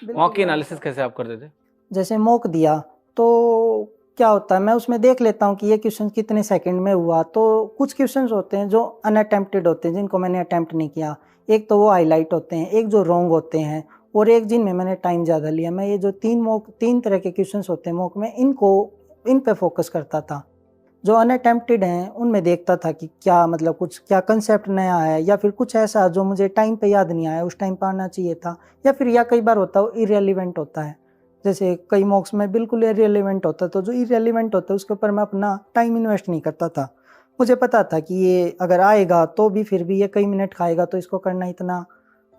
Mock की analysis कैसे आप करते थे? जैसे मॉक दिया तो क्या होता है, मैं उसमें देख लेता हूँ कि ये क्वेश्चन कितने सेकंड में हुआ। तो कुछ क्वेश्चंस होते हैं जो अनअटेम्प्टेड होते हैं, जिनको मैंने अटेम्प्ट नहीं किया, एक तो वो हाईलाइट होते हैं, एक जो रॉन्ग होते हैं, और एक जिनमें मैंने टाइम ज़्यादा लिया। मैं ये जो तीन तरह के क्वेश्चंस होते हैं मॉक में, इन पे फोकस करता था। जो अनअटेम्प्टेड हैं उनमें देखता था कि क्या मतलब कुछ क्या कंसेप्ट नया है, या फिर कुछ ऐसा जो मुझे टाइम पे याद नहीं आया, उस टाइम पे आना चाहिए था, या फिर या कई बार होता है वो इरेलीवेंट होता है। जैसे कई मॉक्स में बिल्कुल इरेलीवेंट होता है, तो जो इरेलीवेंट होता है उसके ऊपर मैं अपना टाइम इन्वेस्ट नहीं करता था। मुझे पता था कि ये अगर आएगा तो भी फिर भी ये कई मिनट खाएगा, तो इसको करना इतना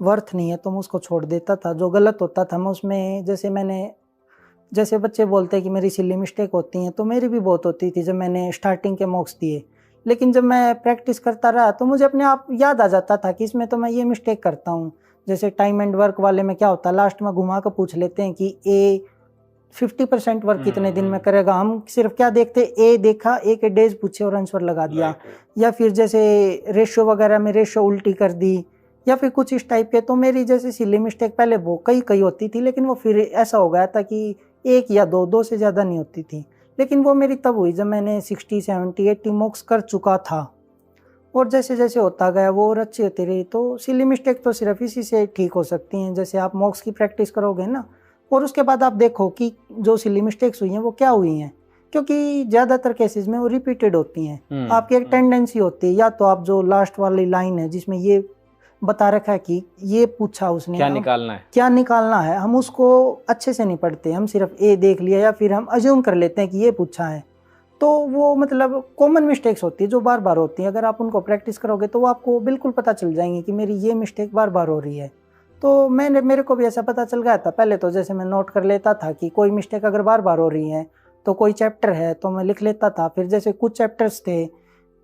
वर्थ नहीं है, तो मैं उसको छोड़ देता था। जो गलत होता था मैं उसमें, जैसे बच्चे बोलते हैं कि मेरी सिली मिस्टेक होती हैं, तो मेरी भी बहुत होती थी जब मैंने स्टार्टिंग के मॉक्स दिए। लेकिन जब मैं प्रैक्टिस करता रहा तो मुझे अपने आप याद आ जाता था कि इसमें तो मैं ये मिस्टेक करता हूँ। जैसे टाइम एंड वर्क वाले में क्या होता है, लास्ट में घुमा कर पूछ लेते हैं कि ए 50% वर्क कितने दिन में करेगा। हम सिर्फ क्या देखते, ए देखा, ए के डेज पूछे और आंसर लगा दिया। या फिर जैसे रेशियो वगैरह में रेशियो उल्टी कर दी, या फिर कुछ इस टाइप के। तो मेरी जैसे सिली मिस्टेक पहले वो कई होती थी, लेकिन वो फिर ऐसा हो गया था कि एक या दो से ज़्यादा नहीं होती थी। लेकिन वो मेरी तब हुई जब मैंने 60 70 80 मॉक्स कर चुका था, और जैसे जैसे होता गया वो और अच्छी होती रही। तो सिली मिस्टेक तो सिर्फ इसी से ठीक हो सकती हैं। जैसे आप मॉक्स की प्रैक्टिस करोगे ना, और उसके बाद आप देखो कि जो सिली मिस्टेक्स हुई हैं वो क्या हुई हैं, क्योंकि ज़्यादातर केसेस में वो रिपीटेड होती हैं। आपकी एक टेंडेंसी होती है, या तो आप जो लास्ट वाली लाइन है जिसमें ये बता रखा है कि ये पूछा उसने, क्या निकालना है, क्या निकालना है, हम उसको अच्छे से नहीं पढ़ते। हम सिर्फ ए देख लिया, या फिर हम अज्यूम कर लेते हैं कि ये पूछा है। तो वो मतलब कॉमन मिस्टेक्स होती है जो बार बार होती हैं। अगर आप उनको प्रैक्टिस करोगे तो वो आपको बिल्कुल पता चल जाएंगे कि मेरी ये मिस्टेक बार बार हो रही है। तो मेरे को भी ऐसा पता चल गया था पहले। तो जैसे मैं नोट कर लेता था कि कोई मिस्टेक अगर बार बार हो रही है तो कोई चैप्टर है तो मैं लिख लेता था। फिर जैसे कुछ चैप्टर्स थे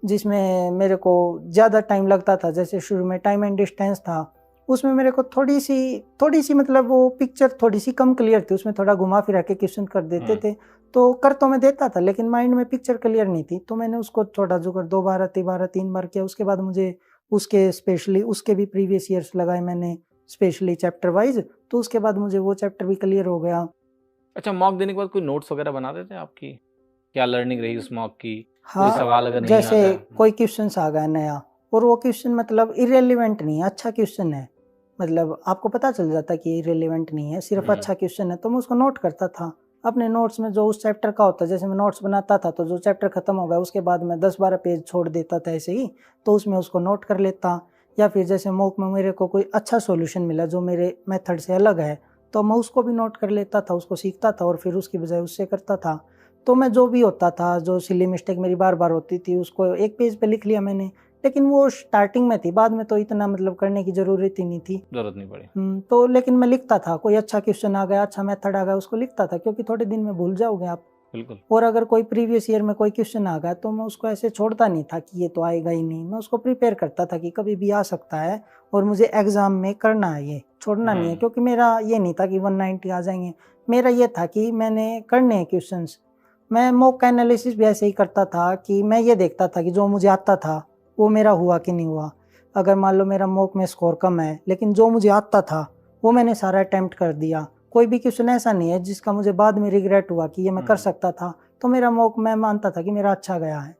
जिसमें मेरे को ज़्यादा टाइम लगता था, जैसे शुरू में टाइम एंड डिस्टेंस था, उसमें मेरे को थोड़ी सी मतलब वो पिक्चर थोड़ी सी कम क्लियर थी, उसमें थोड़ा घुमा फिरा के क्वेश्चन कर देते थे। तो कर तो मैं देता था, लेकिन माइंड में पिक्चर क्लियर नहीं थी। तो मैंने उसको छोटा जो कर 2 बार 3 बार किया। उसके बाद मुझे उसके भी प्रीवियस ईयर्स लगाए मैंने, स्पेशली चैप्टर वाइज। तो उसके बाद मुझे वो चैप्टर भी क्लियर हो गया। अच्छा, मॉक देने के बाद कोई नोट्स वगैरह बनाते थे आपकी? क्या लर्निंग रही उस मॉक की? कोई हाँ, सवाल अगर नहीं जैसे आता है? कोई क्वेश्चन आ गया नया, और वो क्वेश्चन मतलब इरेलीवेंट नहीं है, अच्छा क्वेश्चन है, मतलब आपको पता चल जाता है कि इरेलीवेंट नहीं है, सिर्फ अच्छा क्वेश्चन है, तो मैं उसको नोट करता था अपने नोट्स में जो उस चैप्टर का होता है। जैसे मैं नोट्स बनाता था तो जो चैप्टर खत्म हो गया उसके बाद मैं 10-12 पेज छोड़ देता था ऐसे ही, तो उसमें उसको नोट कर लेता। या फिर जैसे मॉक में मेरे को कोई अच्छा सॉल्यूशन मिला जो मेरे मेथड से अलग है, तो मैं उसको भी नोट कर लेता था, उसको सीखता था और फिर उसकी बजाय उससे करता था। तो मैं जो भी होता था, जो सिली मिस्टेक मेरी बार बार होती थी, उसको एक पेज पे लिख लिया मैंने। लेकिन वो स्टार्टिंग में थी, बाद में तो इतना मतलब करने की ज़रूरत ही नहीं थी, जरूरत नहीं पड़ी। तो लेकिन मैं लिखता था। कोई अच्छा क्वेश्चन आ गया, अच्छा मेथड आ गया, उसको लिखता था, क्योंकि थोड़े दिन में भूल जाओगे आप। बिल्कुल। और अगर कोई प्रीवियस ईयर में कोई क्वेश्चन आ गया तो मैं उसको ऐसे छोड़ता नहीं था कि ये तो आएगा ही नहीं। मैं उसको प्रिपेयर करता था कि कभी भी आ सकता है और मुझे एग्ज़ाम में करना है, ये छोड़ना नहीं है। क्योंकि मेरा ये नहीं था कि 190 आ जाएंगे, मेरा ये था कि मैंने करने हैं क्वेश्चंस। मैं मॉक एनालिसिस भी ऐसे ही करता था कि मैं ये देखता था कि जो मुझे आता था वो मेरा हुआ कि नहीं हुआ। अगर मान लो मेरा मॉक में स्कोर कम है, लेकिन जो मुझे आता था वो मैंने सारा अटेम्प्ट कर दिया, कोई भी क्वेश्चन ऐसा नहीं है जिसका मुझे बाद में रिग्रेट हुआ कि ये मैं कर सकता था, तो मेरा मॉक मैं मानता था कि मेरा अच्छा गया है।